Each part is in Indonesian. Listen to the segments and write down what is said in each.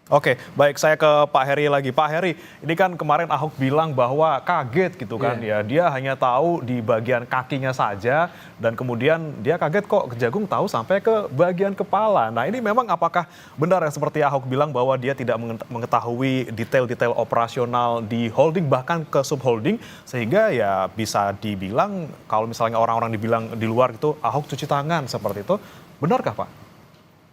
Oke, baik saya ke Pak Heri lagi. Pak Heri, ini kan kemarin Ahok bilang bahwa kaget gitu kan ya. Dia hanya tahu di bagian kakinya saja dan kemudian dia kaget kok Kejagung tahu sampai ke bagian kepala. Nah, ini memang apakah benar ya seperti Ahok bilang bahwa dia tidak mengetahui detail-detail operasional di holding bahkan ke subholding sehingga ya bisa dibilang kalau misalnya orang-orang dibilang di luar itu Ahok cuci tangan seperti itu. Benarkah, Pak?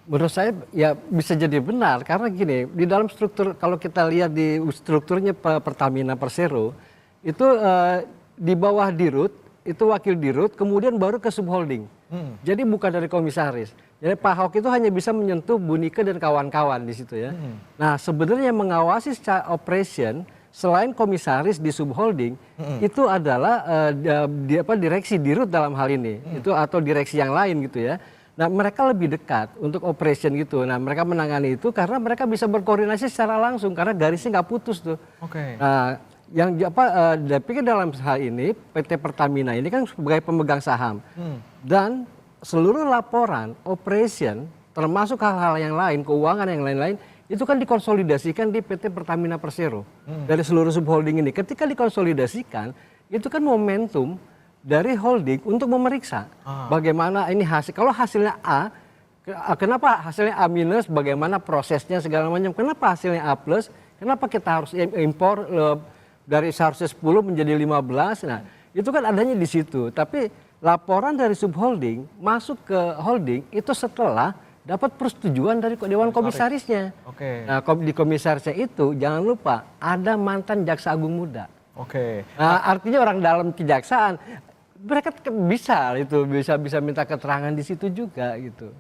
Menurut saya ya bisa jadi benar karena gini, di dalam struktur kalau kita lihat di strukturnya Pertamina Persero itu di bawah dirut itu wakil dirut kemudian baru ke subholding. Jadi bukan dari komisaris. Jadi Pak Ahok itu hanya bisa menyentuh Bu Nike dan kawan-kawan di situ ya. Nah, sebenarnya yang mengawasi secara operation selain komisaris di subholding itu adalah direksi dirut dalam hal ini. Itu atau direksi yang lain gitu ya. Nah, mereka lebih dekat untuk operation gitu. Nah, mereka menangani itu karena mereka bisa berkoordinasi secara langsung karena garisnya nggak putus tuh. Oke. Nah, tapi dalam hal ini PT Pertamina ini kan sebagai pemegang saham dan seluruh laporan operation termasuk hal-hal yang lain, keuangan yang lain-lain itu kan dikonsolidasikan di PT Pertamina Persero dari seluruh subholding ini. Ketika dikonsolidasikan itu kan momentum dari holding untuk memeriksa bagaimana ini hasil. Kalau hasilnya A, kenapa hasilnya A minus, bagaimana prosesnya segala macam. Kenapa hasilnya A plus, kenapa kita harus impor dari seharusnya 10 menjadi 15. Nah, itu kan adanya di situ. Tapi laporan dari subholding masuk ke holding itu setelah dapat persetujuan dari Dewan Komisarisnya. Nah, di komisarisnya itu jangan lupa ada mantan Jaksa Agung Muda. Nah, artinya orang dalam kejaksaan mereka bisa minta keterangan di situ juga gitu.